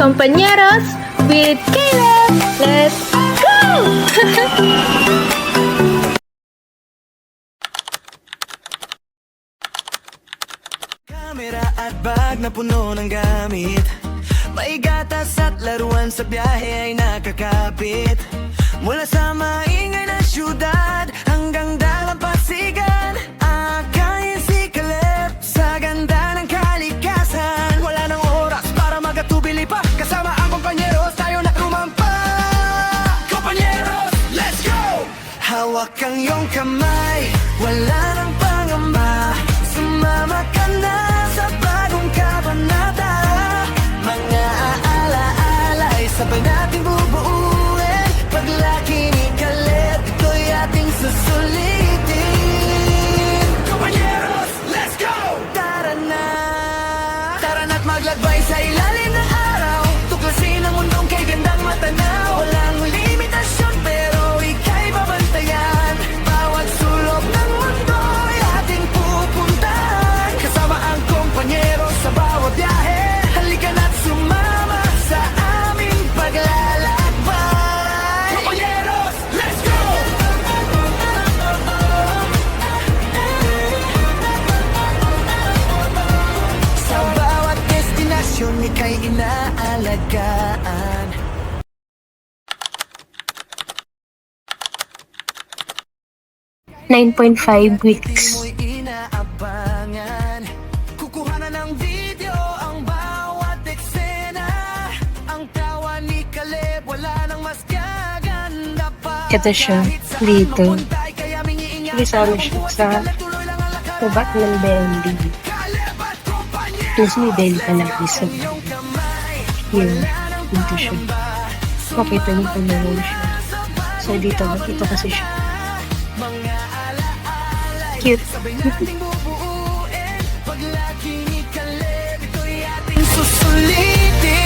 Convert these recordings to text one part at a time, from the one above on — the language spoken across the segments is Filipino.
Compañeros with Caleb. Let's go! Kamera at bag na puno ng gamit, may gatas at laruan sa biyahe ay nakakapit. Mula sa maingay na syudad hanggang dalampasigan, akayin si Caleb sa ganda ng kalikasan. Wala nang oras para magatubili pa, kasama ang kompanyeros tayo na kumampa. Kompanyeros, let's go! Hawak ang iyong kamay, wala nang pangamba. Sumama ka na sa bagong kabanata. Mga alaala ay sabay nating bubuuin. Paglaki ni Caleb, ito'y ating susulitin. Kompanyeros, let's go! Tara na! Tara na't maglakbay sa ilalim ng araw. Tuklasin ang mundong kay gandang matanaw. Walang limitasyon pero ika'y babantayan. Bawat sulok ng mundo ay ating pupuntahan. Kasama ang kompanyeros sa bawat biyahe. Halika na't sumama sa aming paglalakbay. Kompanyeros, let's go! Sa bawat destinasyon ika'y inaalagaan. 9.5 weeks. Mo'y inaabangan. Kukuha na ng video ang bawat eksena. Ang tawa ni Caleb, wala nang mas gaganda pa. Ito siya, dito. Kasama siya sa ubat ng belly. Tapos may belly pa na isa. Yun, dito siya. Makita niyo pa naman siya. So dito kasi siya. Cute. Susulitin.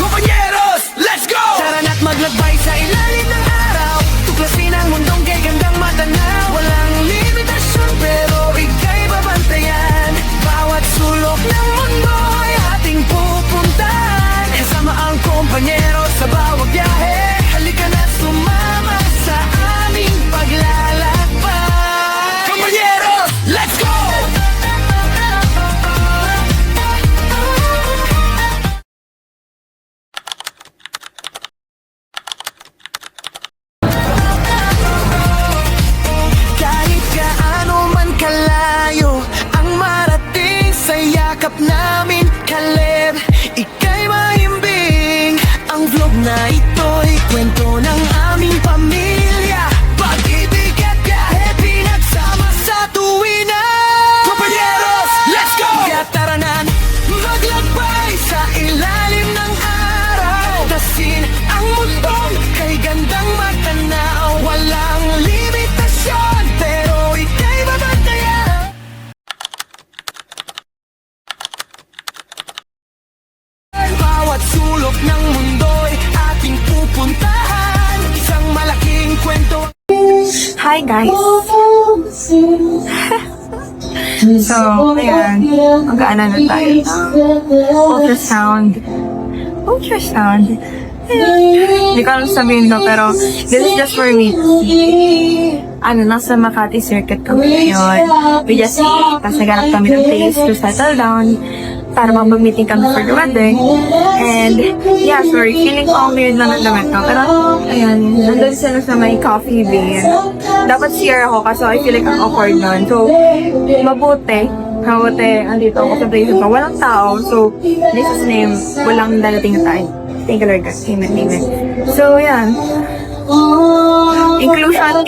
Kompanyeros, let's go! Tara na't maglakbay sa ilalim ng araw. Tuklasin ang mundong kay gandang matanaw. Walang limitasyon pero ika'y babantayan. Bawat sulok ng mundo ay ating pupuntahan. Kasama ang kompanyeros sa bawat biyahe. Halika na't sumama sa aming paglalakbay. Kompanyeros, let's go! Kahit gaano man kalayo ang marating sa yakap namin, Caleb, ika'y mahimbing. Ang vlog na ito'y kwento ng aming pamilya. Pag-ibig at biyahe pinagsama sa tuwina. Kompanyeros, let's go! Kaya tara na, maglakbay sa ilalim ng araw. Tasin ang mundong kay gandang matanaw. Walang limitasyon pero ika'y babantayan. Bawat sulok ng mundo'y ating pupuntahan. Isang malaking kwento. Hi guys! So, ayan. Mag-aana na tayo ng ultrasound. Ultrasound? Hindi ko alam sabihin to, pero this is just for me to see. Nasa Makati Circuit kami ngayon. We just eat, tapos naghanap kami ng place to settle down para mag-meeting kami for the wedding. And, yeah, sorry, feeling ko ang weird lang ang damit ko. Pero, ayan, nandun sila sa may coffee bean. Dapat CR ako kasi I feel like ang awkward nun. So, mabuti, andito ako sa place ko. Walang tao, so, Jesus name, walang darating na tayo. Thank you, Lord God. Amen, amen. So, yan. Inclusion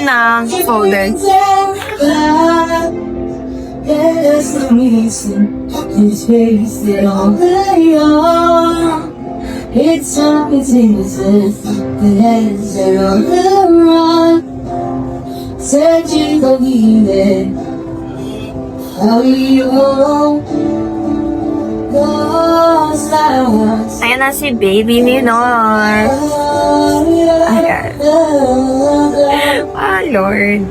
ng folder. It's something to the legs are on the run. Searching for you, how you Ayan na si Baby Minor. Ayan. Ah, Lord.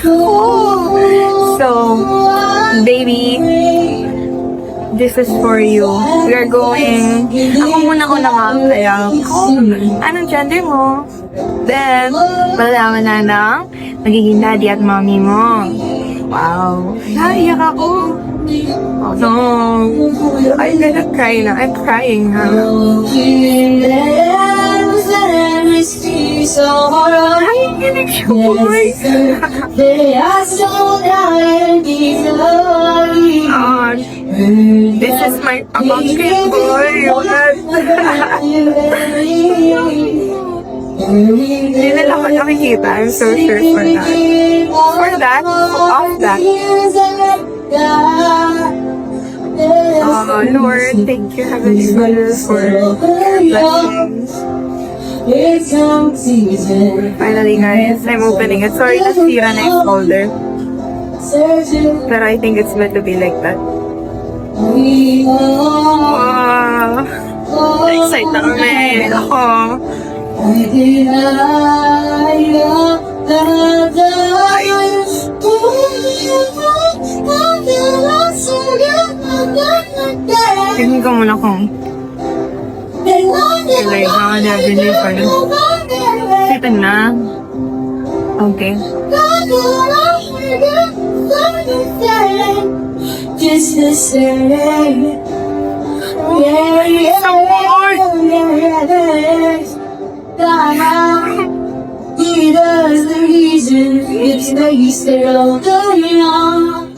Cool. So, baby this is for you. We are going, ako muna ko naman, kaya, anong gender mo? Then, malalaman na ng magiging daddy at mommy mo. Wow. Naiyak ako. Oh no. I'm gonna cry na. I'm crying na. Ay, kinig siya, boy. This is my pumpkin boy. Hindi nila ako nakikita. I'm so sure for that. For that, of that. Oh, Lord, thank you, Heavenly Father, for blessings. Finally, guys, I'm opening it. Sorry, nasira na yung folder. Pero I think it's meant to be like that. Wow! Excited na kami. Ako. Tingin ko muna kung like, nabili pa rin. Kita na. Okay. Just the same. Yeah, yeah, he does the reason it's nice that all the young.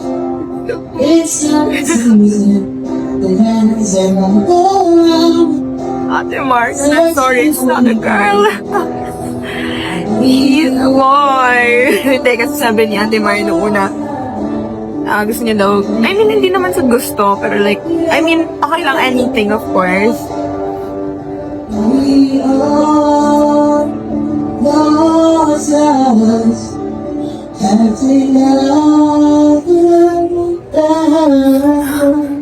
It's not the season. The hands are on the ground. Ate Mark, I'm sorry, it's not a girl. He's a boy. Teka, sabi ni Ate Mark noong una. Gusto niya daw, I mean, hindi naman sa gusto, pero like, I mean, okay lang anything, of course. We are lost us. Have to love down.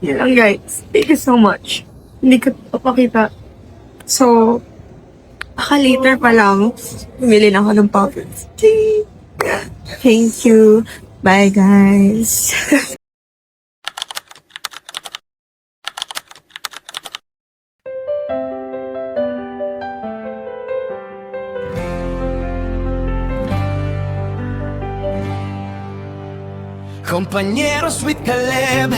Yan guys, thank you so much. Hindi ko papakita. So, baka later pa lang, bumili na ako ng puppets. Thank you. Bye guys. Compañeros with Caleb,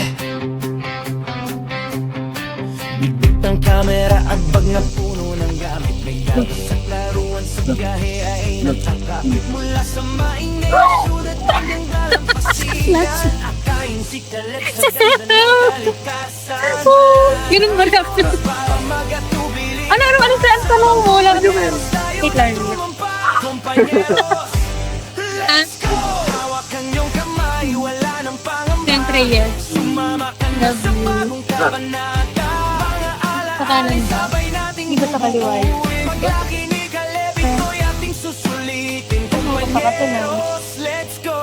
bibit ng kamera at bag na puno ng gamit. May gatas at laruan sa biyahe ay natakapit. Mula sa maingay na sulat hanggang dalampasigan. Akayin si Caleb sa ganda ng kalikasan. Ganun ba dapat? Ano sa tanong mo? Wait lang. Compañeros, let's go! Hawak ang iyong kamay, wala nang pangamba. Siyempre, yes. Sumama ka na sa bagong kabanata. Mga alay sabay nating Iba sa kaliway. Maglaki ni Caleb, ito'y ating susulitin. Compañeros, let's go!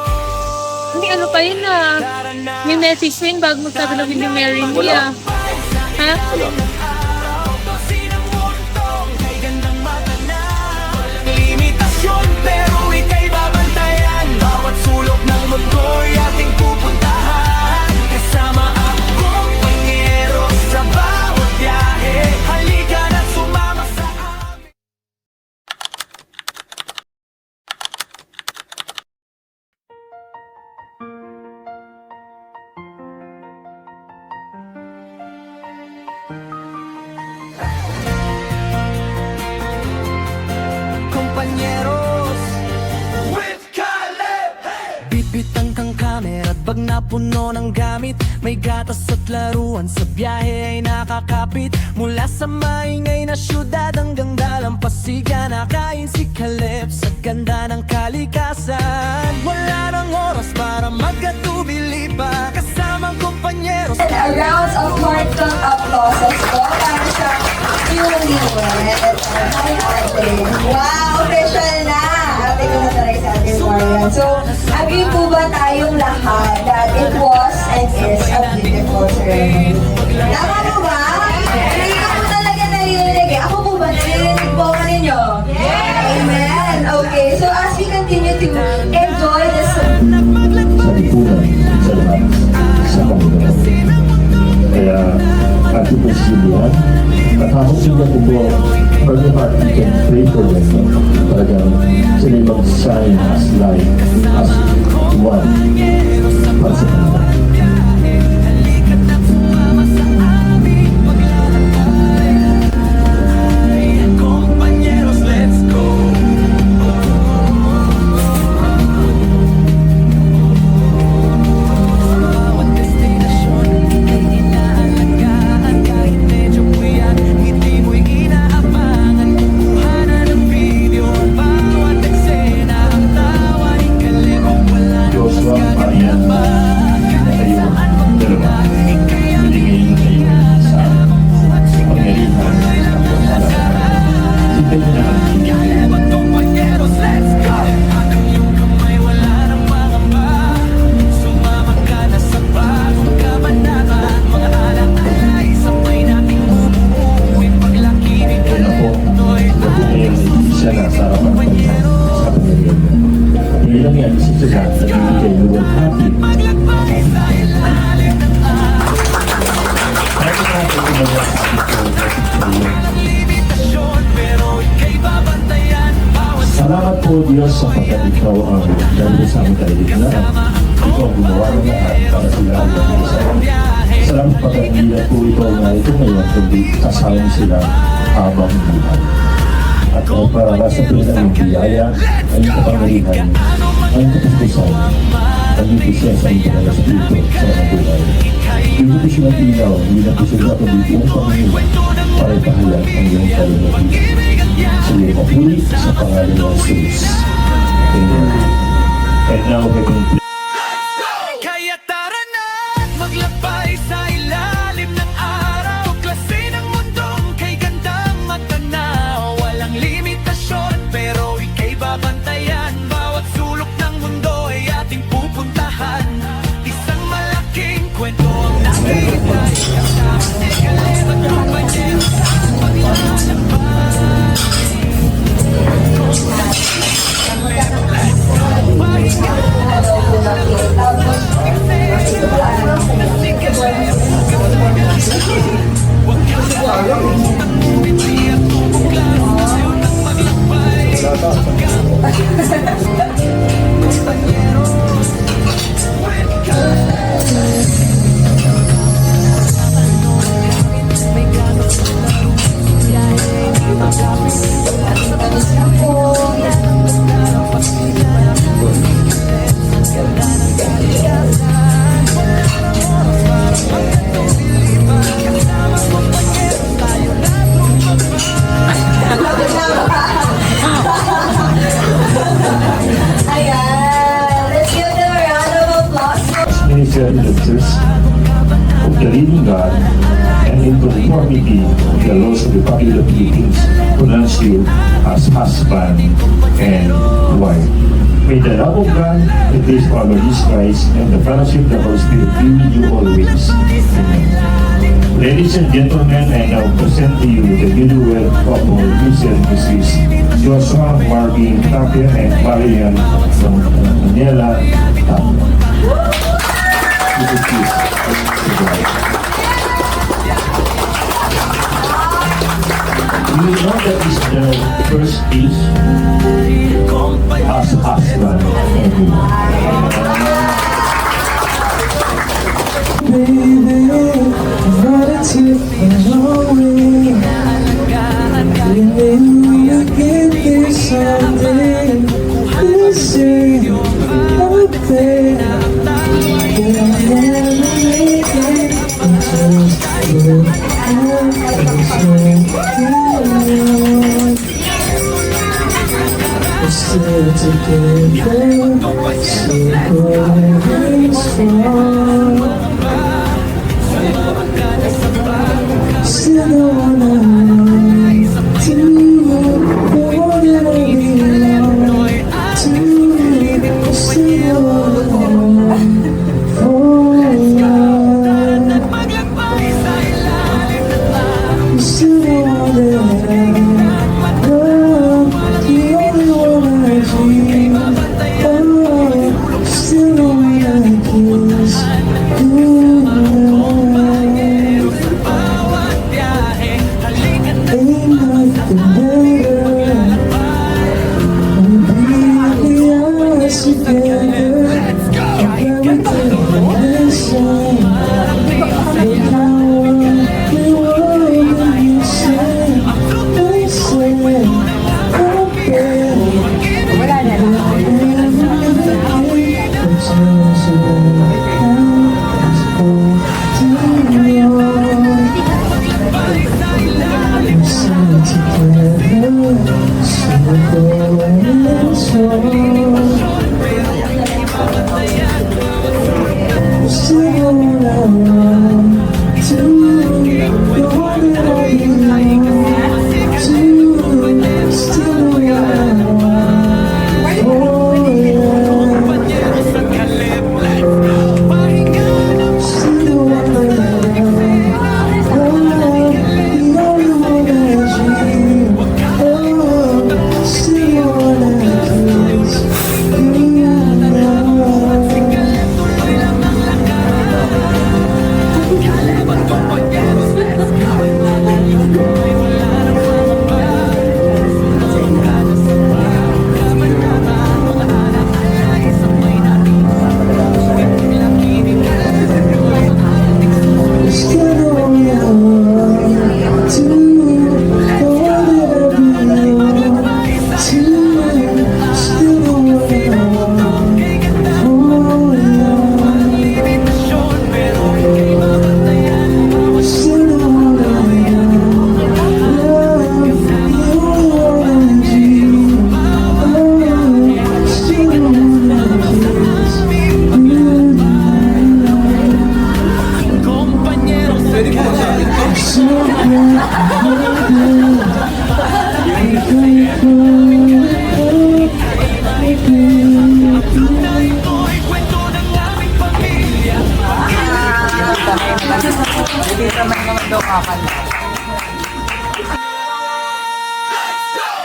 Hindi, ano pa yun ah. May message pa yun bago magsabi ng Will You Marry Me ah. Ha? Limitasyon, pero ika'y babantayan. Bawat sulok ng mundo'y ating pupuntahan. Kasama ang kumpanyero sa bawat biyahe. Halika na sumama sa amin. Compañeros with Caleb, hey! Bitbitan kang camera at bag na puno ng gamit. May gatas at laruan sa biyahe ay nakakapit. Mula sa maingay na syudad hanggang dalampasigan. Nakain si Caleb sa ganda ng kalikasan. Wala nang oras para magkatubili pa. Kasamang kompanyeros. A round of heartfelt applauses po para sa newlywed. Hi, ate. Wow, official na! Ayan. So, agree po ba tayong lahat that it was and is a beautiful ceremony? Tama po ba? Hindi ko po talaga naririnig eh. Ako po ba naririnig po ako ninyo? Amen. Okay, so as we continue to enjoy this sa lipunan sa lahat sa Panginoon. Kaya ating posibilidad at habang sila po every heart we can pray for them. Talagang sila mag-shine as light, as one para sa Panginoon. Compañeros, let's go. Sa bawat destinasyon, ika'y inaalagaan. Kahit medyo puyat, hindi mo'y inaabangan. Kukuhanan ng video, ang bawat eksena. Ang tawa ni Kalebo, wala nang Joshua, mas Maria, gagamba. Kahit kayo, saan mo dalawa, ika'y ang binigay na kayo sa pangyarihan at pagmamahal. Sipin niyo na ang Kalebo, compañeros, let's go. Ang iyong kamay, wala nang pangamba. Sumama ka na sa bagong kabanata. Mga alang-alay, sabay nating bumubuin. Paglaki ni Kaya po, Kalebo'y ito ngayon ay isa na sa harapan ng Panginoon sa pangyarihan niya. Ngayon lang yan, isa siya na nagbibigay ng happy. maglakbay sa ilalim ng Kaya ko natin gumawa sa limitasyon. Pero ika'y babantayan. Bawat Salamat po Diyos sapagkat ikaw ang dahil sa aming kaligtasan. Ikaw ang gumawa ng lahat para sila ang isa. Salamat sapagkat hindi po ikaw na ito ngayon, kundi kasama sila habang buhay. At ang para sa pinang biyaya, ang kapangalihan, ang kapustusan, ang ibigay sa inyo sa Espiritu sa mga buhay. Hindi ko silang ilaw, hindi na po sila pabiti ng Panginoon para ipahayag ang iyong kalunod. Sa iyo mapuli sa pangalan ng Jesus. Amen. And now, Heavenly Kaya tara na't maglakbay sa ilalim ng araw. Klase ng mundong kay gandang matanaw. Walang limitasyon pero ika'y babantayan. Bawat sulok ng mundo ay ating pupuntahan. Isang malaking kwento ang nakita. Kasama ni Kalebo at kumpanyero sa paglalakbay. Ayan. Let's give them a round of applause. Minister Electors of the Living God and in conformity with the laws of the Republic of the Philippines, pronounce you as husband and wife. May the love of God, the grace of our Lord Jesus Christ, and the fellowship of the Holy Spirit be with you always. Amen. Ladies and gentlemen, I now present to you the newlywed couple, Mr. and Mrs. Joshua Marvin Tapia and Marian from Manila, Tapia. This is his bride. You know that is the first kiss as husband and wife. Baby, I'm ready to run away. Maybe we'll get there someday. This ain't nothing, but I'll never make it until you we're still together, so forever strong. Still don't wanna lie to you, don't wanna belong to you. always wrong. Still what I want to the one that I belong to. Still what I want. Oh yeah. Still what I want. Oh, the only one I dream. Oh, still what I kiss. You know.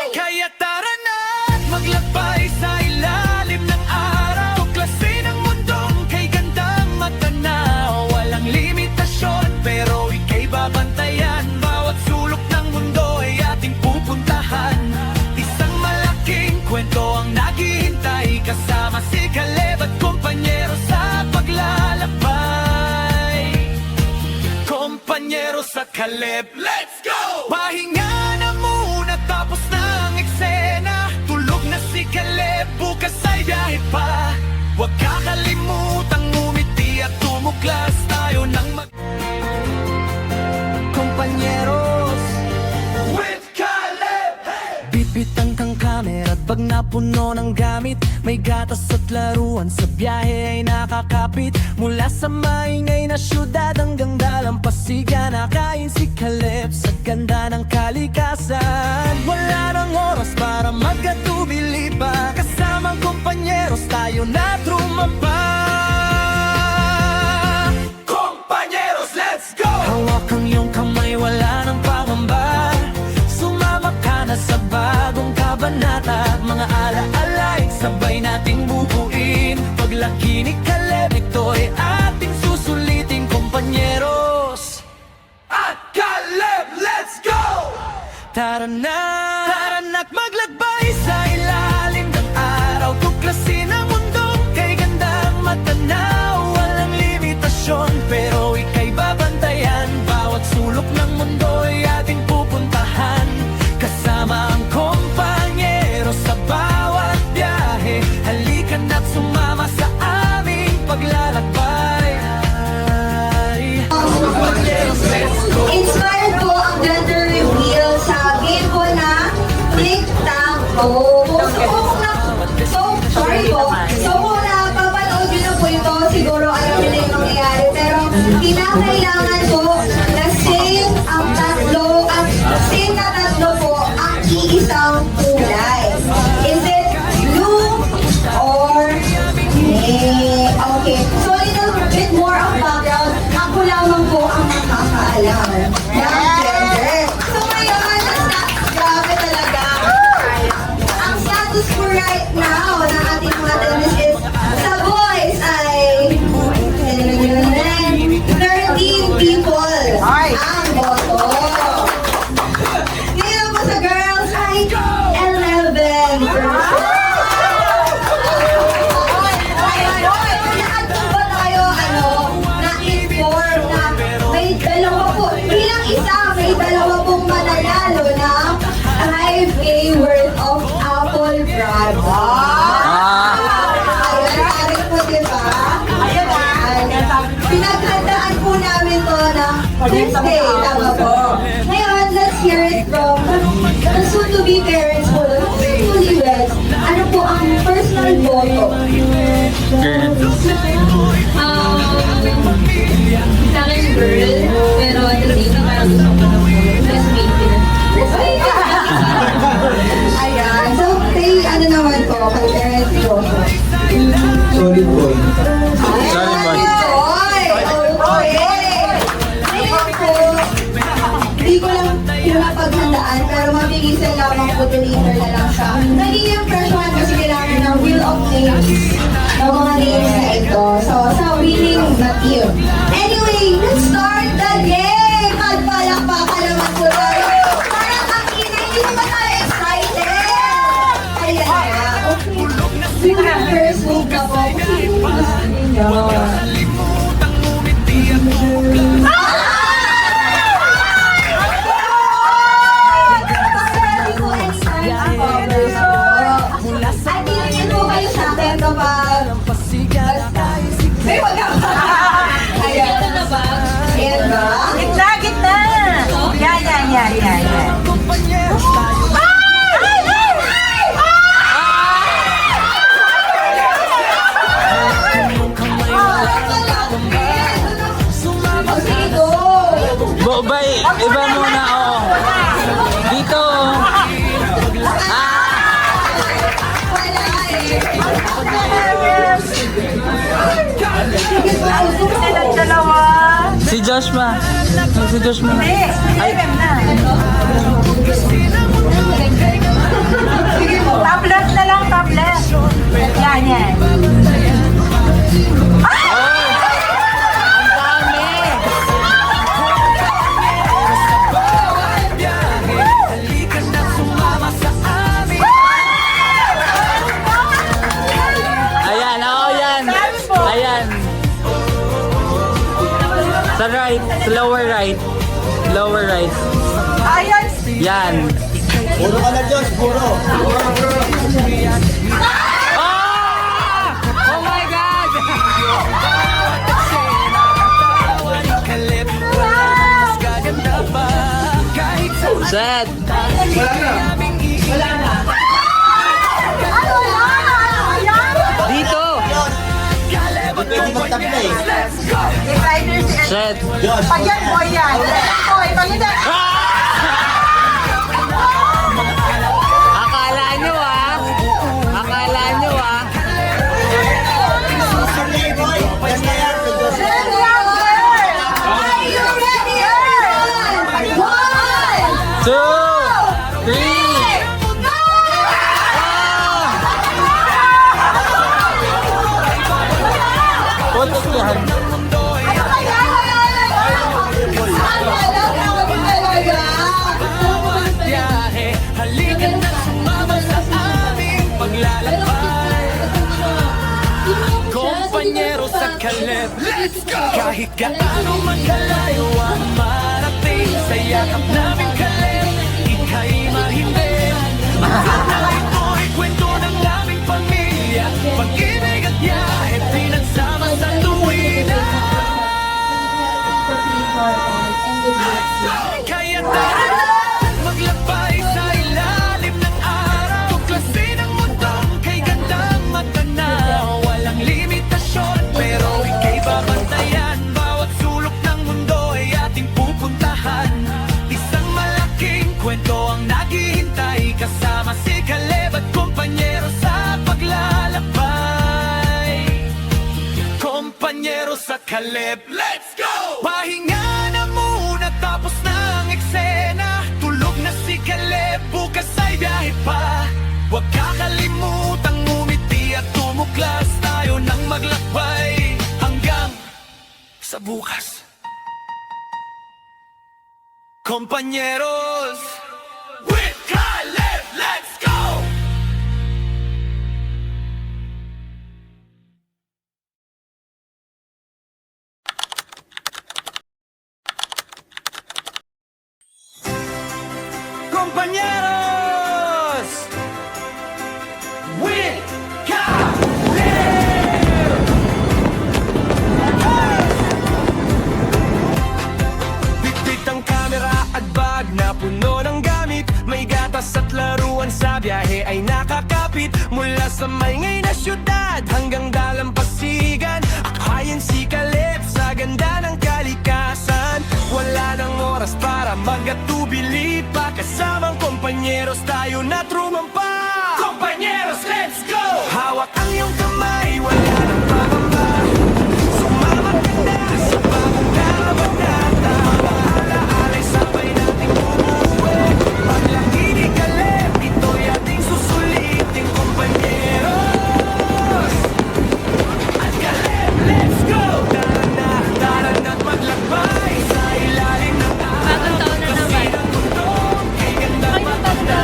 Kaya tara na't maglakbay sa ilalim ng araw. Tuklasin ang mundong kay gandang matanaw. Walang limitasyon pero ika'y babantayan. Bawat sulok ng mundo ay ating pupuntahan. Isang malaking kwento ang naghihintay. Kasama si Caleb at kumpanyero sa paglalakbay. Kumpanyero sa Caleb, let's go! Pahinga na muna tapos ng eksena. Tulog na si Caleb, bukas ay biyahe pa. Huwag kakalimutang ngumiti at tumuklas. Tayo ng Kompanyeros with Caleb, hey! Bibitang kang camera at pag napuno ng gamit. May gatas at laruan sa biyahe ay nakakapit. Mula sa maingay na syudad hanggang dalampasigan. Nakain si Caleb sa ganda ng kalikasan. Wala nang oras para magkatubili pa. Kasamang kompanyeros tayo na trumapa. Kompanyeros, let's go! Hawak ang iyong kamay, wala nang pangamba. Sumama ka na sa bagong kabanata. Mga ala-alay, sabay nating bubuin. Paglaki ni Caleb, ito'y ating susulitin, kompanyeros. At Caleb, let's go! Tara na't maglakbay sa ilalim ng araw. Tuklasin ang mundong kay gandang matanaw. Walang limitasyon pero ika'y babantayan. Bawat sulok ng mundo ay ating pupuntahan. Kasama ang kompanyero sa bawat biyahe. Halika na't sumama sa aming paglalakbay. Kompanyeros, let's go! Inspired po ang gender reveal sa game po na Click Tango. Sorry po. So kung napapanood nyo na po ito, siguro alam nyo na yung mangyayari. Pero kinakailangan po na same ang tatlo at same na tatlo po ang iisang kulay. Is it blue or gray? Okay. So a little bit more of background. Ako lamang po ang makakaalam ng gender. So ngayon, grabe talaga. Ang status ko right now ng ating mga tennis is sa boys ay 13 people ang boto. Ngayon po sa girls ay 11 person. Lahat po ba tayo na-inform na may dalawa po, bilang isa, may dalawa pong mananalo ng 5K worth of apple products. Ayun, po diba? Pinaghandaan po namin to na this day, tama po. Ngayon, let's hear it from the soon-to-be parents po, the newlyweds. photo? Sa akin, girl. Pero at the same time, parang gusto ko ng classmate din. Ayan. So, kay ano naman po, kay Terence Joshua. Solid boy. Solid boy. Hindi ko lang pinapaghandaan, pero mabigisan lamang po deliver na lang siya. Naging impression kasi kailangan ng wheel of names ng mga names na ito. So, sa winning na team. Anyway, let's start the game! Magpalakpakan naman po tayo. Parang kanina, hindi naman tayo excited! Ayan na. Okay. Yung first move na po. Bobay, iba muna oh. Dito. Si Joshua. Si Joshua. Ay. Tablet na lang, tablet. Yan, yan. Ayan, oh yan. Ayan. Sa right, sa lower right. Lower right. Ayan. Yan. Puro ka na, Diyos. Puro. Oh my God! Set! Dito! Pwede magtapla eh. Set! Diyos. Pag yan, boy yan. Boy, pag hindi. Akala nyo ah! Akala nyo ah! Sunday boy. Yan na yan. Diyos. Are you ready? 1, 2, 3, Putok yan. Kompanyero sa Caleb, let's go! Kahit gaano man kalayo ang marating sa yakap namin Caleb, ika'y mahimbing. At ito'y kwento ng daming pamilya, pag-ibig at biyahe, pinagsama sa tuwina. Kaya tara, maglakbay sa ilalim ng araw, tuklasin ang mundong kay gandang matanaw. Walang limitasyon, pero ika'y babantayan. Bawat sulok ng mundo ay ating pupuntahan. Isang malaking kwento ang naghihintay, kasama si Caleb at kompanyero sa paglalakbay. Kompanyero sa Caleb, let's go! Pahinga na muna tapos na ang eksena. Tulog na si Caleb, bukas ay biyahe pa. Huwag kakalimutang ngumiti at tumuklas. Tayo nang maglakbay hanggang sa bukas. Kompanyeros, with Caleb, let's go! Compañeros, with Caleb! Bitbit ang kamera at bag na puno ng gamit. May gatas at laruan sa biyahe ay nakakapit. Mula sa maingay na syudad hanggang dalampasigan, akhayan si Caleb sa ganda ng kalikasan. Wala nang oras para magatubili pa, kasamang kompanyeros tayo na trumampa. Kompanyeros, let's go! Hawak ang iyong kamay, wala nang pangamba. Sumama ka na sa bagong kabanata. Maaalaalay sabay nating bumubuo. Paglaki ni Caleb, ito'y ating susuliting kompanyeros. At Caleb, let's go! Tara na't maglakbay sa ilalim ng Bagong taon na naman. kay ganda matanda.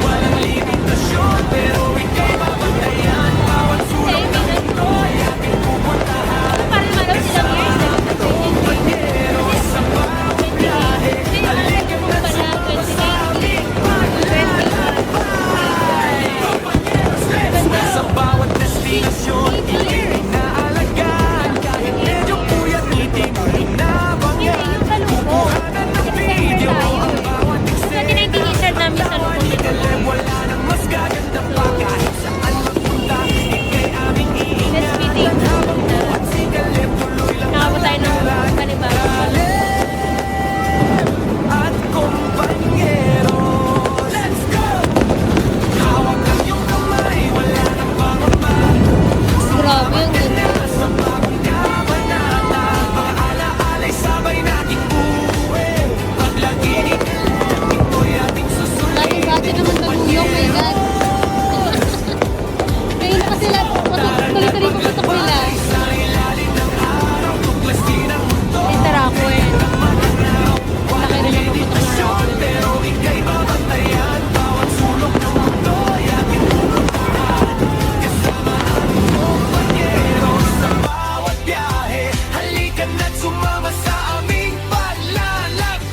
Walang limitasyon, pero ika'y babantayan. Bawat sulok ng mundo ay ating pupuntahan. Parang malaw silang years na. Kompanyeros sa bawat biyahe, halika na sumama sa aming sa bawat destinasyon, hindi inaalagaan. Kahit medyo puyat, ngiti mo inabangan. Kukuhanan ng video ang bawat Dati na yung tinitan namin sa loob nito. Caleb, wala nang mas gaganda pa. Kahit saan magpunta, ika'y aming Let's iingat. meeting. At si Caleb, tuloy lang Nakabot tayo ng panibago. at kompanyero. Let's go! Hawak ang iyong kamay, wala nang pangamba. Grabe yung ganda. Sa bagong kabanata, maaalaalay sabay nating buuwi. Paglagi ni Caleb, ito'y ating susulitin. Dati naman naguyong, my God. Ngayon na kasi lahat, tuloy-tuloy puputok nila. Sa ilalim ng araw, tuklasin ang mundo. Enter ako eh. Laki rin ang puputok na. Pero ika'y babantayan. Bawat sulok ng mundo ay ating pupuntahan. Kasama ang kompanyero sa bawat biyahe. Halika na't sumama sa aming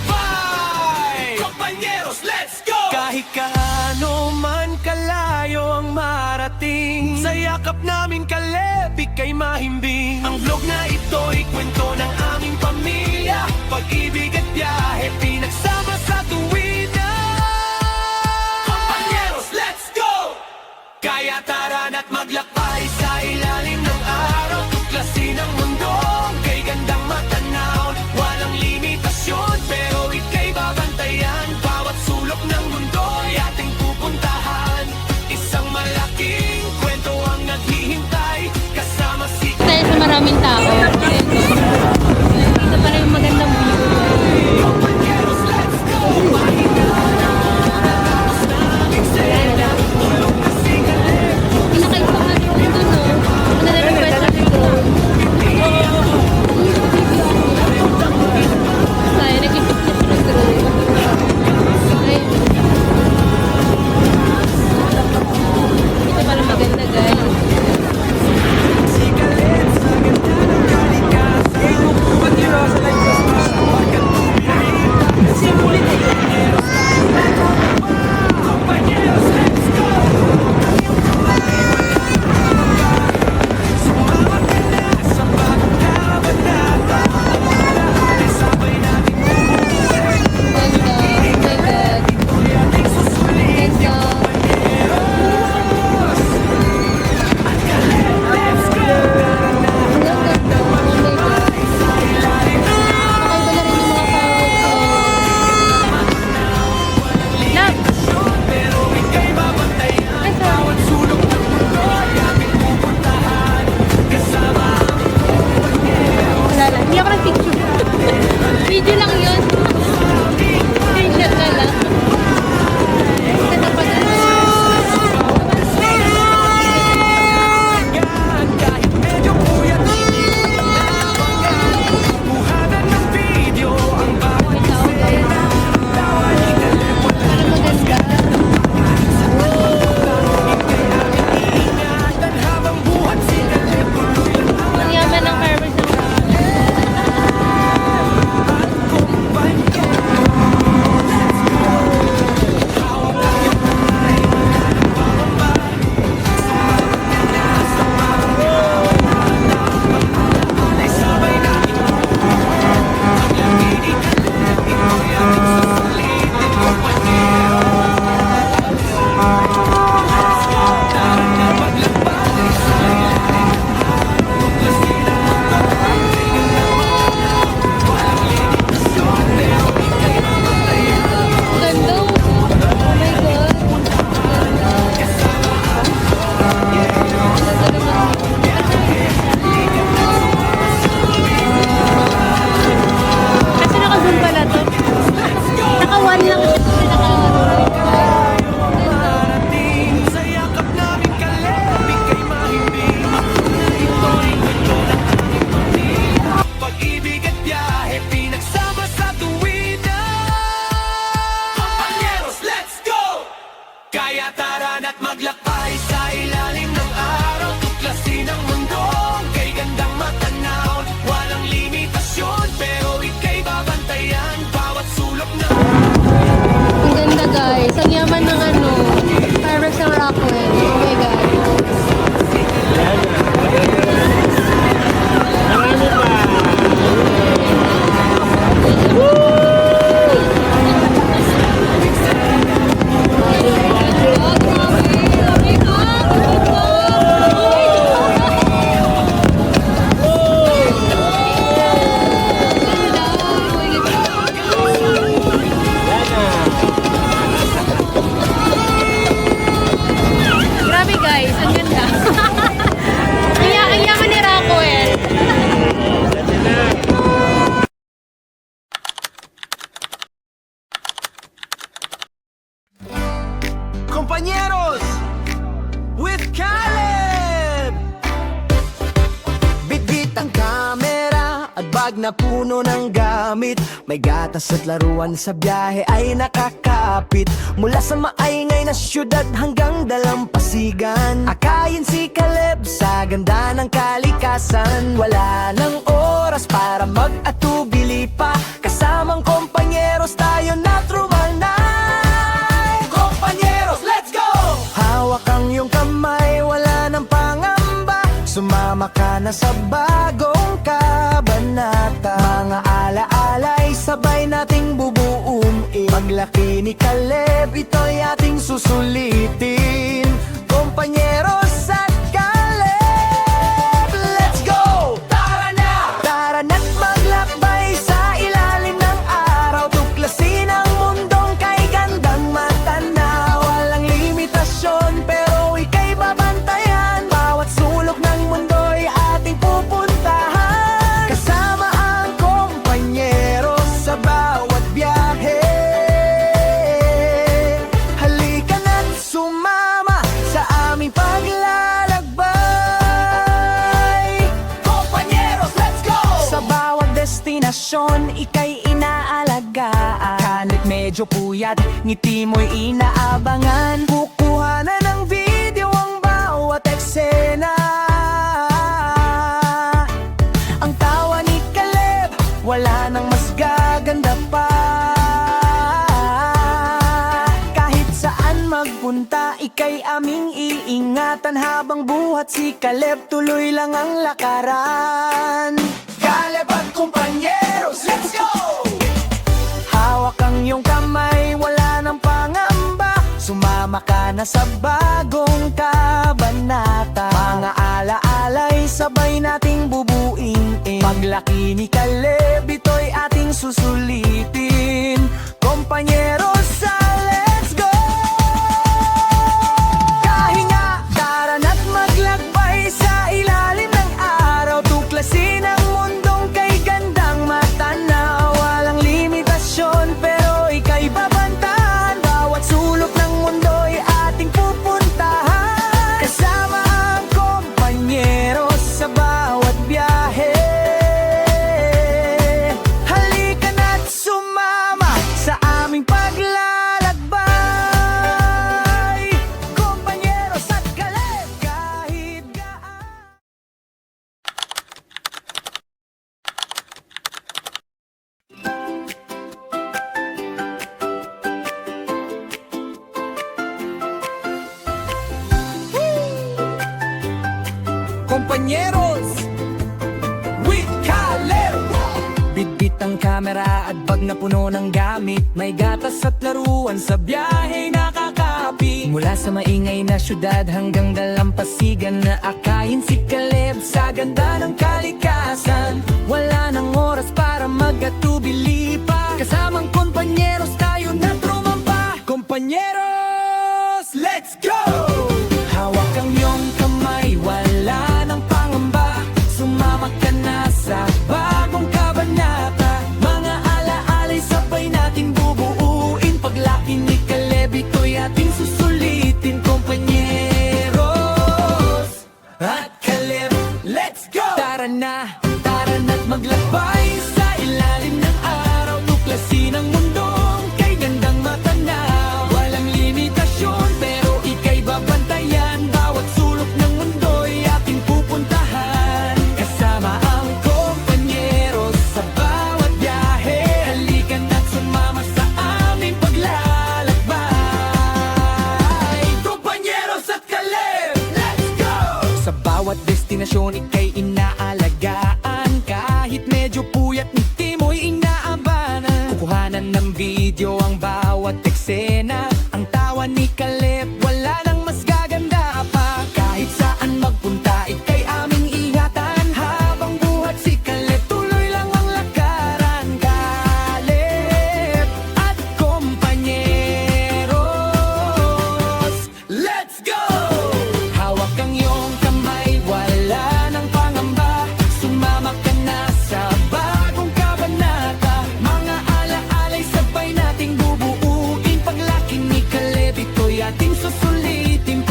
paglalakbay. Kompanyeros, let's go! Kahit kaano man kalayo ang marating, sa yakap namin Caleb, ika'y mahimbing. Ang vlog na ito'y kwento ng aming pamilya, pag-ibig at biyahe, pinagsama sa tuwina. Kompanyeros, let's go! Kaya tara na't maglakbay sa ilalim ng araw, tuklasin ang mundo, kay gandang matanaw. Walang limitasyon, pero ika'y babantayan. Bawat sulok ng mundo ay ating pupuntahan. Isang malaking kwento ang naghihintay, kasama si Tayo sa maraming tao. Dito pala yung magandang view. Kompanyeros, let's go! Pahinga na natapos naming sela. Tulog na si Caleb. Pinakain ko nga drone dun, no? Nare-request sa drone. Tayo, nag-picture ng drone. Ay. Ito pala maganda, guys. Si Caleb sa ganda ng bag na puno ng gamit. May gatas at laruan sa biyahe ay nakakapit. Mula sa maingay na syudad hanggang dalampasigan, akayin si Caleb sa ganda ng kalikasan. Wala nang oras para mag-atubili pa, kasamang kompanyeros tayo na trumanay. Kompanyeros, let's go! Hawak ang iyong kamay, wala nang pangamba. Sumama ka na sa bagong kabanata. Mga alaala'y sabay nating bubuuin. Paglaki ni Caleb, ito'y ating susulitin. Kompanyeros at Caleb, let's go! Tara na! Tara na't maglakbay sa ilalim ng araw. Tuklasin ang mundong kay gandang matanaw. Walang limitasyon pero ika'y babantayan. Bawat sulok ng mundo'y ating pupuntahan. Kasama ang kompanyero sa bawat biyahe. Halika na't sumama sa aming paglalakbay. Kompanyeros, let's go! Sa bawat destinasyon, ika'y inaalagaan. Kahit medyo puyat, ngiti mo'y inaabangan. Kukuhanan ng video ang bawat eksena. Ang tawa ni Caleb, wala nang mas gaganda pa. Kahit saan magpunta, ika'y aming iingatan. Habang buhat si Caleb, tuloy lang ang lakaran. Caleb at kompanyeros, let's go! Hawak ang iyong kamay, wala nang pangamba. Sumama ka na sa bagong kabanata. Mga alaala'y sabay nating bubuin. Paglaki ni Caleb, ito'y ating susulitin. Kompanyeros, let's go! Kahinga, tara na't maglakbay sa ilalim ng araw. Tuklasin ang mundong kay gandang matanaw. Walang limitasyon pero ika'y babantahan. Bawat sulok ng mundo'y ating pupuntahan. Kasama ang kompanyeros sa bawat biyahe. Halika na't sumama sa aming paglalakbay. Kompanyeros at Caleb, kahit gaan. Kompanyeros with Caleb. Bitbit ang kamera at bag na puno ng gamit. May gatas at laruan sa biyahe nakakapi. Mula sa maingay na syudad hanggang dalampasigan, na akayin si Caleb sa ganda ng kalikasan. Wala nang oras para mag-atubili pa, kasamang kompanyeros tayo na trumampa. Kompanyeros, let's go! Hawak ang iyong kamay, wala nang pangamba. Sumama ka na sa bagong kabanata. Mga alaala'y sabay nating bubuuin. Paglaki ni Caleb, ito'y ating susulitin. Kompanyeros at Caleb, let's go! Tara na't maglakbay sa ilalim ng araw. Tuklasin ang mundong kay gandang matanaw. Walang limitasyon pero ika'y babantayan. Bawat sulok ng mundo'y ating pupuntahan. Kasama ang kompanyeros sa bawat biyahe. Halika na't sumama sa aming paglalakbay. Kompanyeros at Caleb, let's go! Sa bawat destinasyon, ika'y inaalagaan. Kahit medyo puyat, ngiti mo'y inaabanan. Kukuhanan ng video ang bawat eksena. Ang tawa ni Caleb, wala nang mas gaganda pa. Kahit saan magpunta, ika'y aming ingatan. Habang buhat si Caleb, tuloy lang ang lakaran. Caleb at kompanyeros, let's go! Hawak ang iyong kamay, wala nang pangamba. Sumama ka na sa bagong kabanata. Mga alaala'y sabay nating bubuuin. Paglaki ni Caleb, ito'y ating susulitin.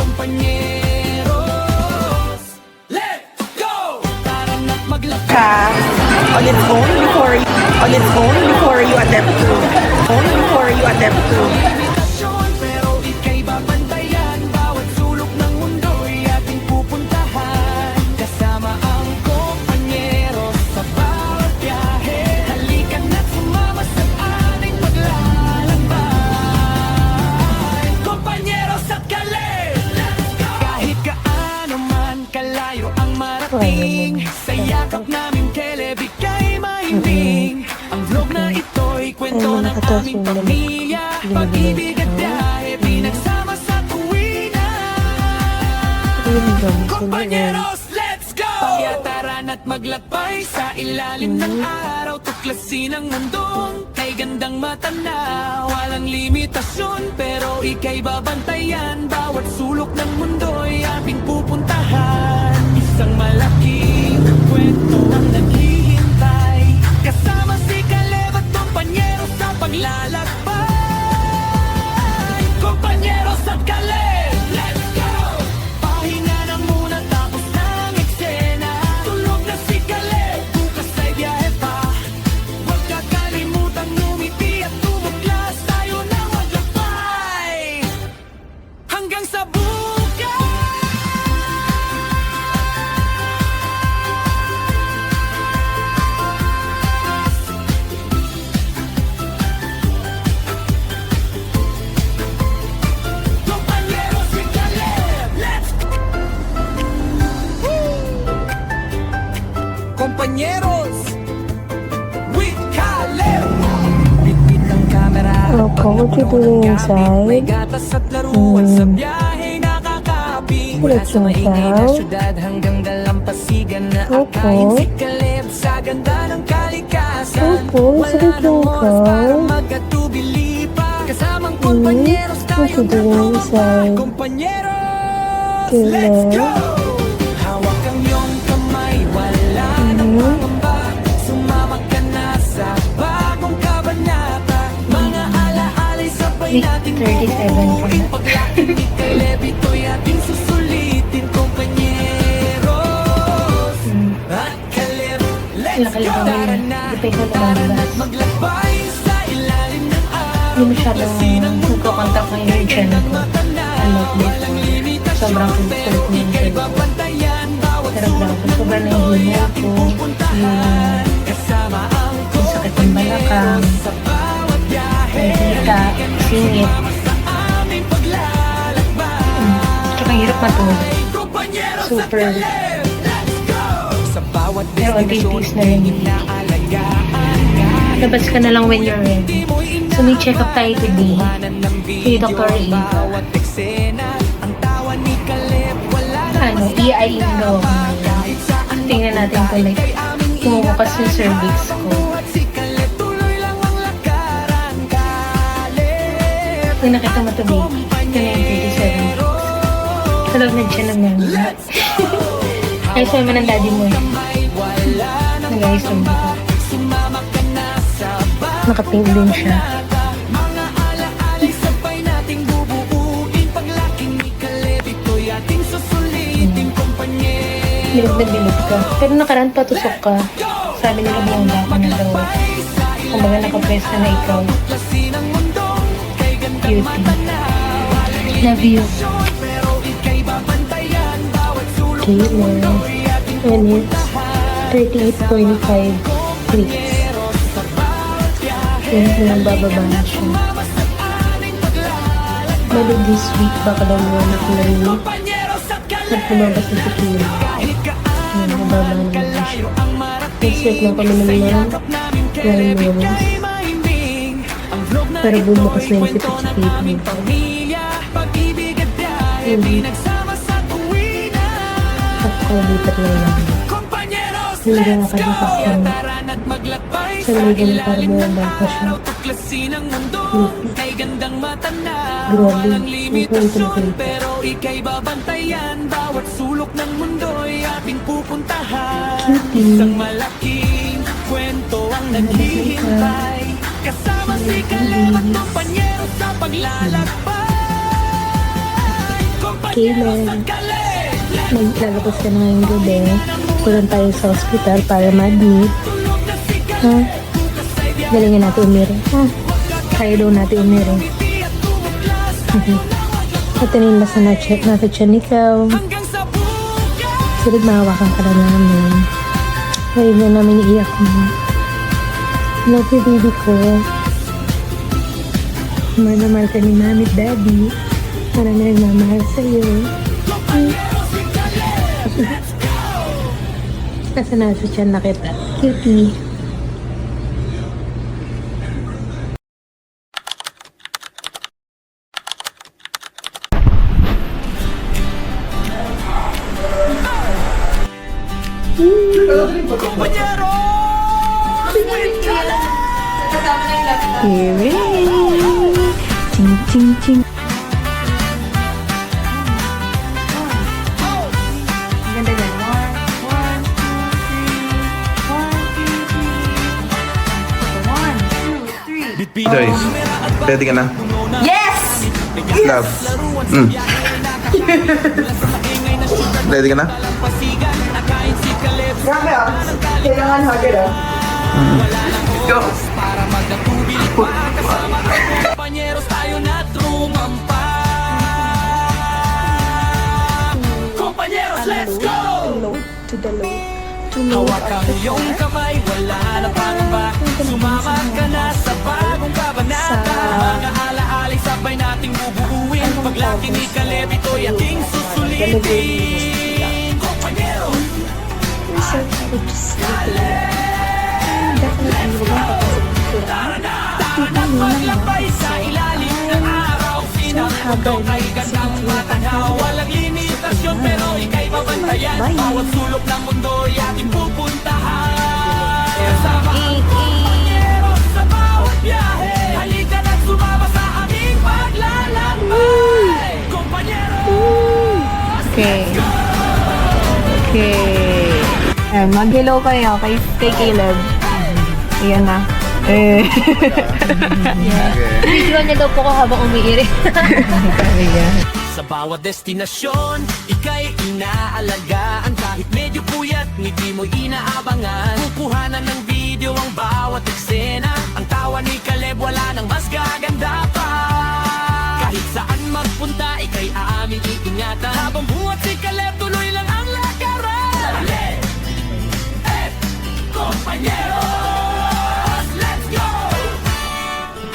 Kompanyeros, let's go! Tara na't maglakad. on its own before you attempt to. Limitasyon, pero ika'y babantayan. Bawat sulok ng mundo'y ating pupuntahan. Kasama ang kompanyero sa bawat biyahe. Halika na't sumama sa ating paglalakbay. Kompanyeros at kale, kahit gaano man kalayo ang marating, sa yakap namin kelebig kay mahimbing. Ang vlog na ito'y kwento ng aming pamilya. Pag-ibig at biyahe, pinagsama sa tuwinan. Kompanyeros, let's go! Pagyataran at maglakbay sa ilalim ng araw. Tuklasin ang mundong kay gandang matanaw. Walang limitasyon, pero ika'y babantayan. Bawat sulok ng mundo'y ating pupuntahan. Isang malaking kwento ang naghihintay. Kasama si Caleb at kompanyero sa paglalakbay. Kompanyeros at Caleb, let's go! Pahinga na muna tapos ng eksena. Tulog na si Caleb, bukas ay biyahe pa. Huwag kakalimutan ngumiti at tumuglas. Tayo na maglakbay hanggang sa bukas. Kompanyeros with Caleb, let's go! Kompanyeros with Caleb. Bitbit ang kamera. Opo, what you doing inside? May gatas at laruan sa biyahe nakakapi. Mula sa maingay na syudad hanggang dalampasigan na akayin si Caleb sa ganda ng kalikasan. Opo, Wala sige nang po oras ka. para magkatubili pa. Kasamang kompanyeros What tayo you doing inside? Kompanyeros, Caleb? let's go! Hawak ang iyong kamay, wala nang pangamba. Sumama ka na sa bagong kabanata. Mga alaalay sabay nating 37 bubuin. Paglaki ni Caleb, ito'y ating susulitin. Kompanyeros at Caleb, let's go! Tara na, tara na't maglakbay sa ilalim ng araw. Hindi masyadong nagkakontak ng yung channel ko. Ano, sobrang kulit ko yung channel ko. Pero grabe, sobrang nahihinga ko. Yung sakit ng balakang, nakikita, singit. Tsaka hirap matulog. Super. Pero unti-tiis na rin. Labas ka na lang when you're ready. So may check-up tayo today. Kay Dr. E. Ano, EI yung gawa ko ngayon. Tingnan natin kung like, kumukukas yung cervix ko. Kung nakita mo ito, baby. Ito na yung 37. Sa loob na siya ng mami. Ay, sabi mo ng daddy mo eh. Nag-ayos lang dito. Nakapink din siya. Bilog na bilog ka. Pero nakaraan patusok ka. Sabi nila biyangga ka na daw. Kumbaga nakapress ka na ikaw. Beauty. Love you. Okay, now. And it's 38.5 clicks. Yan lang bababa na siya. Bali this week baka daw mo nakulay at lumabas na si Kira. Yan, nababa naman siya. Next week lang kami naman 9 minutes. Para bumukas na yung sipit-sipit nito. At kulipat na lang. Hindi na nakalipas na. Sa ligan para bumaba pa siya. Grabe, ang kulit-kulit. Pero ika'y babantayan. Bawat sulok ng mundo'y ating pupuntahan. Cutie. Isang malaking kwento ang naghihintay. Kasama si Caleb at kompanyero sa paglalakbay. Kompanyeros at Caleb, Maglalabas ka na ngayong gabi. Pulang tayo sa hospital para ma-admit. Ha? Galingan natin umiring. Ha? Kaya daw natin umiring. Patanin ba sa nasa tiyan ikaw? Silid mahawakan ka na namin. Ngayon na namin iiyak mo. Love you, baby ko. Mahal na mahal ka ni mami at daddy. Marami nagmamahal sa'yo. Nasa nasa tiyan na kita. Cutie. Ching ching ching. Ganda yan. 1, 2, 3. 1, 2, 3. Joyce, ready ka na? Yes! Love. Ready ka na? Grabe ah. Kailangan hagad ah. Go! Kompanyeros tayo na trumampa. Kompanyeros, let's go! Low to the low. Hawakang iyong kamay, wala na pangamba. Sumama ka na sa bagong kabanata. Mga alaalay sabay nating bubuuin. Paglaki ni Caleb, ito'y ating susulitin. Kompanyeros, tara na maglakbay sa ilalim ng araw. Sinang kay gandang matanaw. Walang limitasyon pero ika'y babantayan. Bawat sulok ng mundo'y ating pupuntahan. Kasama ang kompanyeros sa bawat biyahe. Halika na't sumama sa aming paglalakbay. Kompanyeros, Okay. Okay. Ayan, mag-hello kayo kay Caleb. Ayan na. Video niya daw po ko habang umiiring. sa bawat destinasyon, ika'y inaalagaan. Kahit medyo puyat, ngiti mo'y inaabangan. Kukuhanan ng video ang bawat eksena. Ang tawa ni Caleb, wala nang mas gaganda pa. Kahit saan magpunta, ika'y aaming iingatan. Habang buhat si Caleb, tuloy lang ang lakaran. Ale! Kompanyeros, let's go!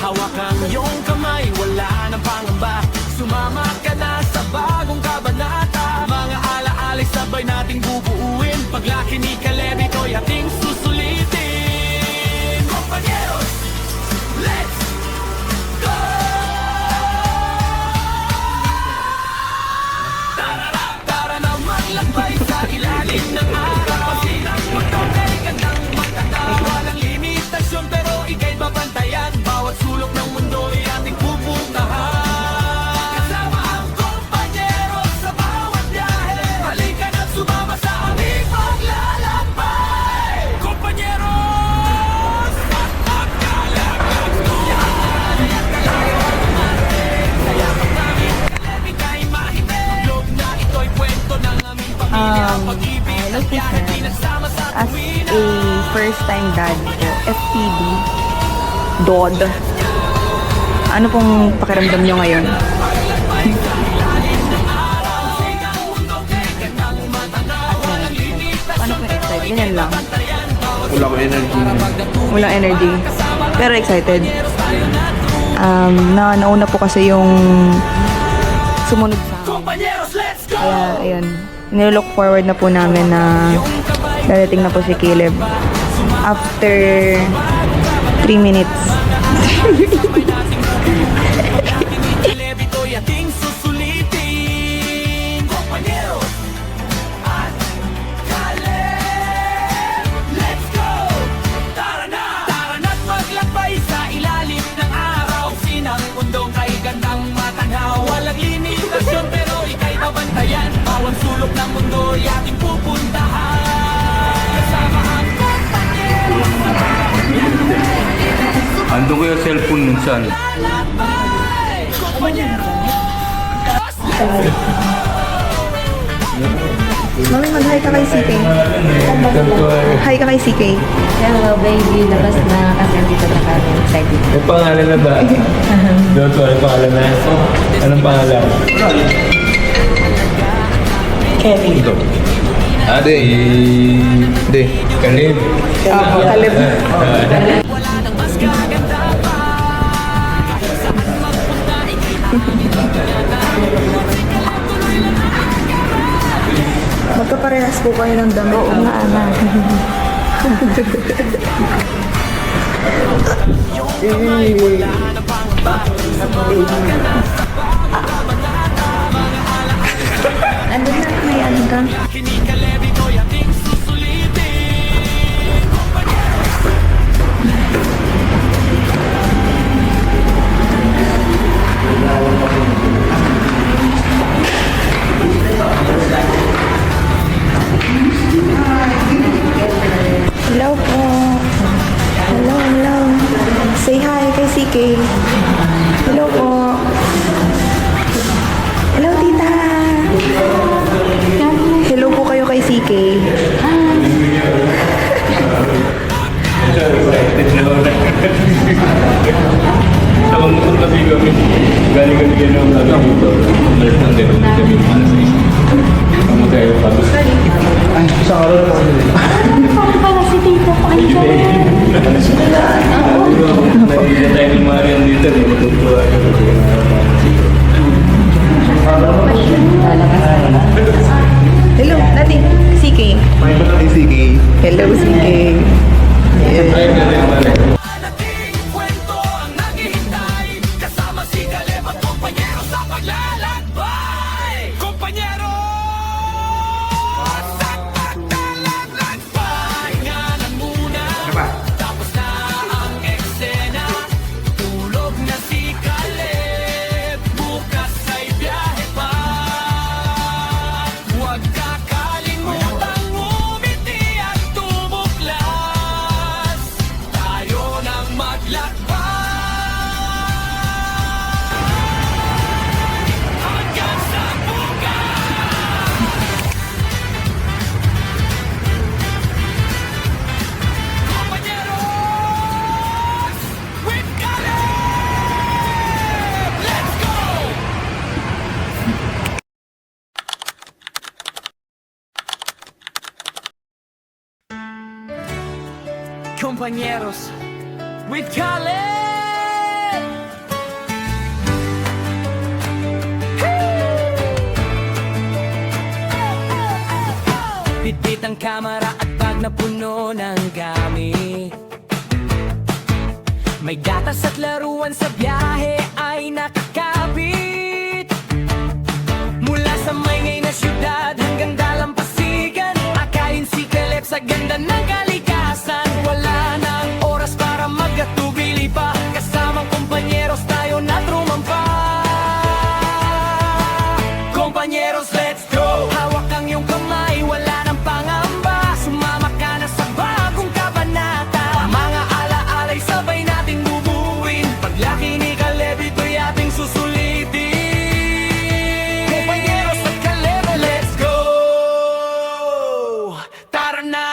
Hawak ang iyong kamay, wala nang pangamba. Sumama ka na sa bagong kabanata. Mga alaalay sabay nating bubuuin. Paglaki ni Caleb, ito'y ating susulitin. Kompanyeros, let's go! Tara na maglakbay sa ilalim ng araw. Sinang magtongay gandang magtatawa. Walang limitasyon pero ika'y babantayan. Bawat sulok ng mundo ay ating pupuntahan. Kasama ang kompanyeros sa bawat biyahe. Halika na't sumama sa aming paglalakbay. Kompanyeros, at magkalakad ko. Sayakap namin, Caleb, ika'y mahitin. Loob na ito'y kwento ng aming pamilya. Pag-ibig at biyahe, pinagsama sa As tuwina. a first-time dad ko, FTD, DOD, ano pong pakiramdam nyo ngayon? Paano po excited? Ganyan lang. Wala ko energy. Walang energy. Pero excited. Nauna po kasi yung sumunod sa amin. Kompanyeros, let's go! Kaya, ayun. Nilook forward na po namin na dadating na po si Caleb. After 3 minutes. Caleb, ito'y ating susulitin. Kompanyeros at Caleb, let's go! Tara na't maglakbay sa ilalim ng araw. Sinang mundong kay gandang matanaw. Walang limitasyon pero ika'y babantayan. Bawat sulok ng mundo ay ating pupuntahan. Kasama ang kompanyeros sa bawat biyahe. Ando ko yung cellphone minsan. Lalakbay! Kompanyeros! Mami, mag-hi ka kay CK. Hi ka kay CK. Hello, baby. Labas na kasi dito na kami. Excited. May pangalan na ba? Don't worry, pangalan na. Anong pangalan? Kevin. Ito. Ade. Ade. Kalib. Kalib. Magkaparehas po kayo ng damit. Oo nga, anak. Ano na? May ano ka? Hello po. Hello, hello. Say hi kay CK. Hello po. Hello, tita. Hello po kayo kay CK. Tawag mo kung tabi kami. Galing-galing yan ang tabi dito. Nurse ng dito. Kami yung para sa isa. Ang magkayo pa. Ay, sa araw na ako nila. Para si Tito po. Nakikita tayo ng Marian dito. Matutuwa ka. Hello, Daddy. CK. CK. Hello, CK. Ay, galing Marian. Kwento ang naghihintay. Kasama si Caleb at kumpanyero sa paglalakbay. Kumpanyero! Sa paglalakbay. Ngalan muna. Tapos na ang eksena. Tulog na si Caleb. Bukas ay biyahe pa. Huwag kakalimutang umiti at tumuklas. Tayo nang maglakbay. Hanggang sa bukas. Compañeros, we've got it! Let's go! Compañeros, we've got it! Bitbit ang kamera at bag na puno ng gamit. May gatas at laruan sa biyahe ay nakakabit. Mula sa maingay na syudad hanggang dalampasigan, akayin si Caleb sa ganda ng kalikasan. Wala nang oras para magkatubili pa, kasamang kumpanyeros tayo na trumampa. Compañeros, let's go! Hawak ang iyong kamay, wala nang pangamba. Sumama ka na sa bagong kabanata. Mga alaalay sabay nating bubuin. Paglaki ni Caleb, ito'y ating susulitin. Compañeros at Caleb, let's go! Tara na!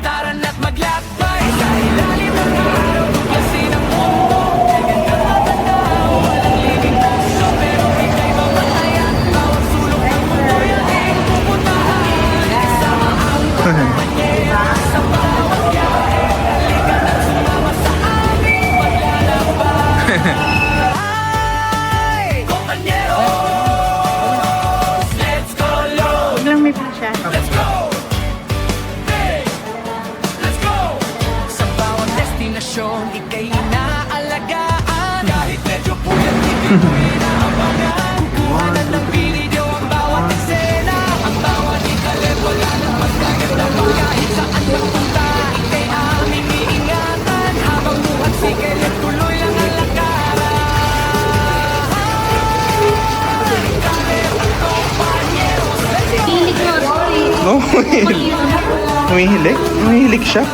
Tara na't maglakbay sa ilalim ng araw. Tuklasin ang mundo. Ganda na tanaw, walang libing puso, pero ika'y mamatayan. Bawat sulok ng mundo'y ating pupuntahan. Kasama ang compañeros sa bawat biyahe. Halika na't sumama sa aming paglalakbay. Compañeros, let's go low. Lang may siya. Let's go! Hey! Let's go! Sa bawat destinasyon, ika'y inaalagaan. Kahit medyo puyat, hindi ko inaabangan. Kukuhanan ng video ang bawat eksena. Ang bawat ni Caleb, wala nang mas kaganda pa. Kahit saan magpunta, ika'y aming iingatan. Habang buhat si Caleb, tuloy lang ang lakaran. Caleb at compañeros, let's go! No, humihilik. Humihilik siya.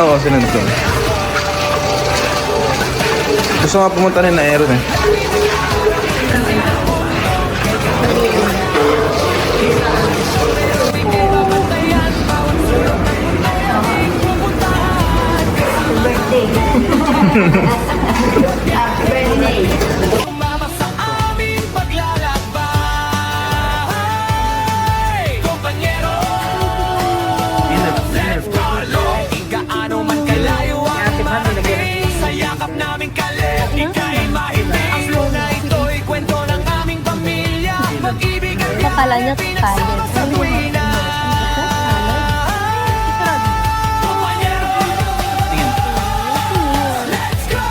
Oo, sinunod ko. Gusto nga pumunta rin na Aeron eh. Umama sa aming paglalakbay, kompanyero. Let's go, Lord. Gaano man kalayo ang marating, sa yakap naming kalip, ika'y mahimbing. Ang flow na ito'y kwento ng aming pamilya, pag-ibig at Akala niya biyahe, pinagsama sa tuwina. Kompanyero, let's go.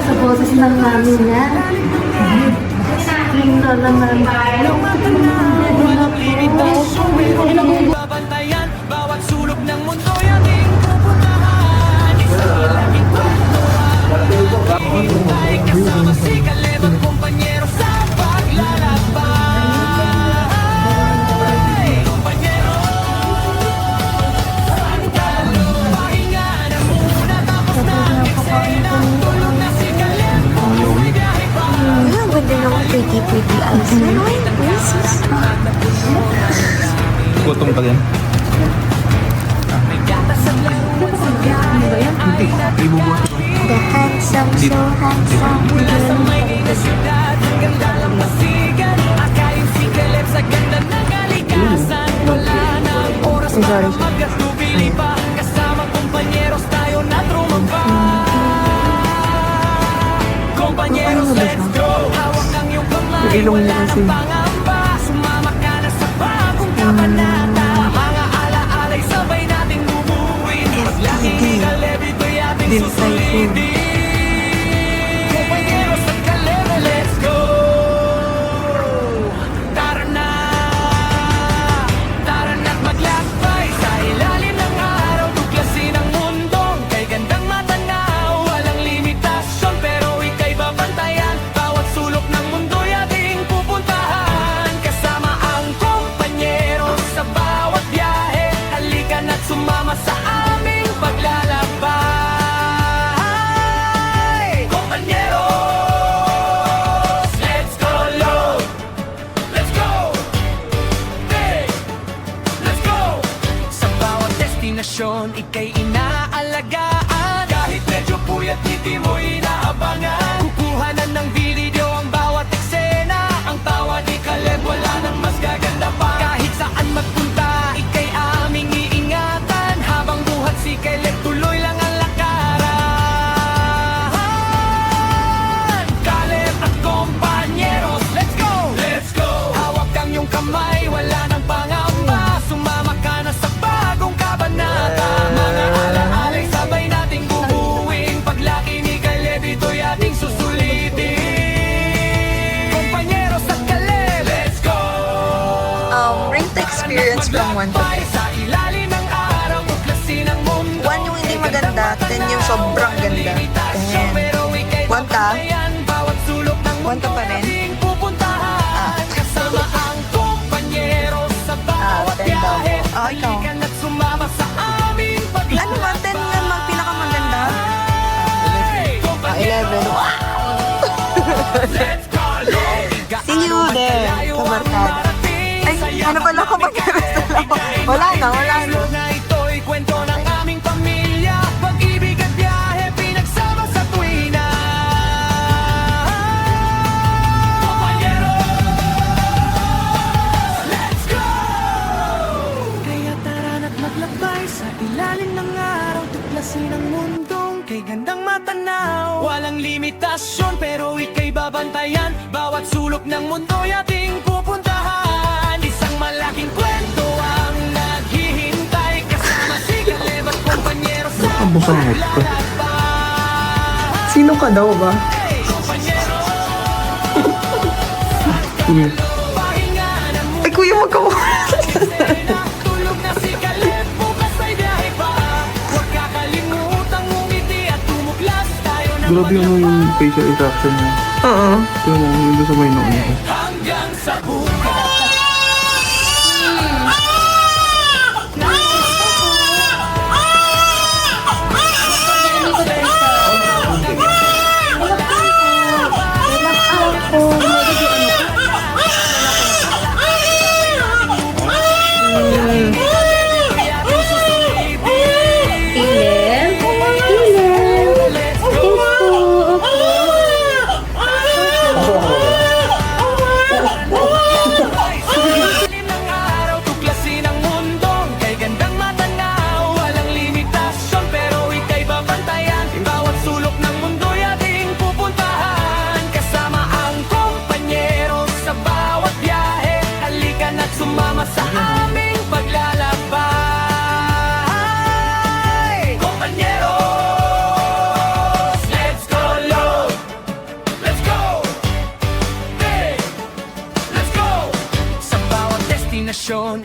Sa boses ng mami niya. Yung lola namin. Babantayan, bawat sulok ng mundo'y ating pupuntahan. Isang malaking kwentuhan, hihintay kasama si Caleb at kumpanyero sa paglalakbay. Kumpanyero, saan ka? Pahinga na muna, tapos na ang eksena. Tulog na si Caleb, may biyahe pa. Ang ganda naman pretty eyes mo. Gutom ka din. The handsome, so handsome. Mula sa Maynila siyudad, ganda lang masigan. Akayin si Caleb sa ganda ng kalikasan. Wala na ang oras para magkatubili pa. Kasama kompanyeros tayo na trumamba. Kompanyeros, let's go. Hawak ang iyong kamay, wala nang pangamba. Sumama ka na sa bagong kabanata. Mga ala-alay sabay nating bubuin. Paglaki ni Caleb, ito'y ating susulitin. Kompanyeros at Caleb, let's go. Tara na, tara na't maglakbay sa ilalim ng araw. Tuklasin ang mundong kay gandang matanaw. Walang limitasyon pero ika'y babantayan. Bawat sulok ng mundo'y ating pupuntahan. Kasama ang kompanyeros sa bawat biyahe. Halika na't sumama sa aming paglalakbay. Kompanyeros, let's go, Lord. Let's go. Hey, let's go. Sa bawat destinasyon, ika'y inaalagaan. Kahit medyo puyat, hindi mo inaabangan. Kukuhanan ng video ang bawat eksena. Ang tawa ni Caleb, wala nang mas gaganda pa. Kahit saan magpunta, ika'y aming iingatan. Habang buhat si Caleb, tuloy lang ang lakaran. Caleb at kompanyeros, let's go! Let's go! Hawak ang iyong kamay, wala nang pangamba. Sumama ka na sa bagong kabanata. Mga ala-alay sabay nating bubuin. Paglaki ni Caleb, ito'y ating susulitin. Kompanyeros at Caleb, let's go! Rate the experience from 1 to 10. Sa ilalim ng araw, tuklasin ang mundo. 1 yung hindi maganda, 10 yung sobrang ganda. 10. 1 ka? 1 ka pa rin? Kasama ang kompanyero sa bawat 10 daw. biyahe. Ikaw. Halika na't sumama sa aming Ano ba? 10 naman pinakamaganda? 11. Wow! See you there, kabarkada. Ay, ano pala ko Wala na. Na ito'y kwento ng aming pamilya. Pag-ibig at biyahe, pinagsama sa tuwina. Kompanyero, let's go! Kaya tara na't maglakbay sa ilalim ng araw. Tuklasin ang mundong kay gandang matanaw. Walang limitasyon pero ika'y babantayan. Bawat sulok ng mundo'y ating pupuntahan. Isang malaking kwento ang naghihintay. Kasama si Caleb at kompanyero sa paglalakbay. Sino ka daw ba? Kompanyero, pahinga na muna. Ay, kuya, magkawa. Tulog na si Caleb, bukas ay biyahe pa. Huwag kakalimutan ngumiti at tumuklas tayo ng Grabe yung facial interaction niya. Oo. Ito yung doon sa may noon niya. hanggang sa bukas.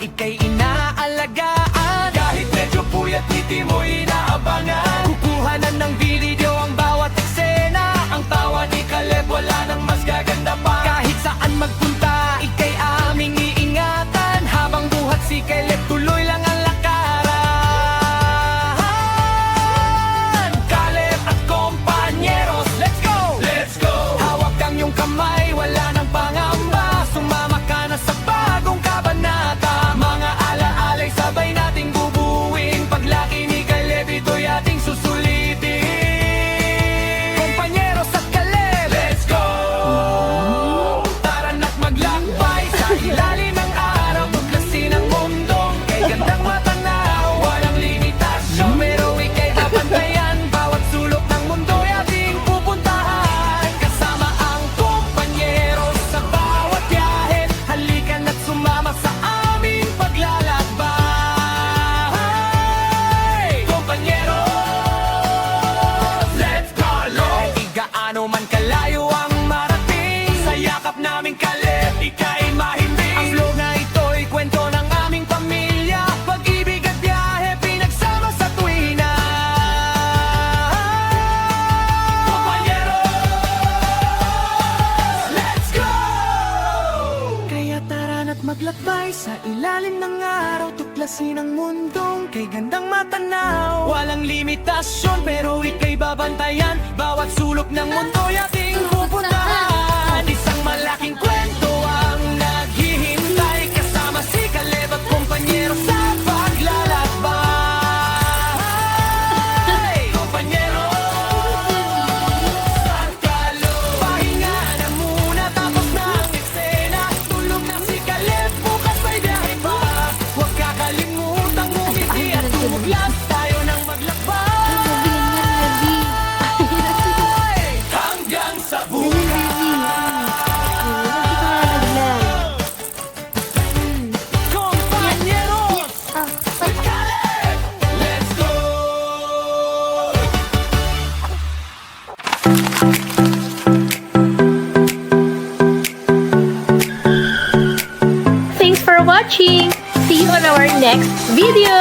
ika'y inaalagaan. Kahit medyo puyat, ngiti mo inaabangan. Kukuhanan ng video ang bawat eksena. Ang tawa ni Caleb, wala nang mas gaganda pa. Kahit saan magpunta, ika'y aming iingatan. Habang buhat si Caleb, tuloy lang ang lakaran. Caleb at kompanyeros, let's go! Let's go! Hawak ang iyong kamay, wala nang pangamba. Sumama ka na sa bagong kabanata. Mga alaalay sabay nating bubuin. Paglaki ni Caleb, ito'y ating susulitin. Kompanyeros at Caleb, let's go! Tara na't maglakbay sa ilalim ng araw. Tuklasin ang mundong kay gandang matanaw. Walang limitasyon, pero ika'y babantayan. Bawat sulok ng mundo'y ating pupuntahan. Kasama ang kompanyeros sa bawat biyahe. Halika na't sumama sa aming paglalakbay. Kompanyeros, let's go! Kahit igaano man kalayo ang marating, sa yakap naming Caleb, ika'y mahimbing. Ang flow na ito'y kwento ng aming pamilya. Pag-ibig at biyahe, pinagsama sa tuwina. Kompanyeros, let's go! Kaya tara na't maglakbay sa ilalim ng araw. Tuklasin ang mundong kay gandang matanaw. Walang limitasyon, pero ika'y babantayan. Bawat sulok ng mundo'y ating pupuntahan. Isang malaking kwento ang naghihintay. Kasama si Caleb at kompanyero sa paglalakbay. Kompanyeros at Caleb, pahinga na muna tapos na ang eksena. Tulog na si Caleb, bukas may biyahe pa. Huwag kakalimutang ngumiti at tumuglas. Tayo nang maglakbay hanggang sa Kompanyeros at Caleb, let's go! Thanks for watching! See you on our next video!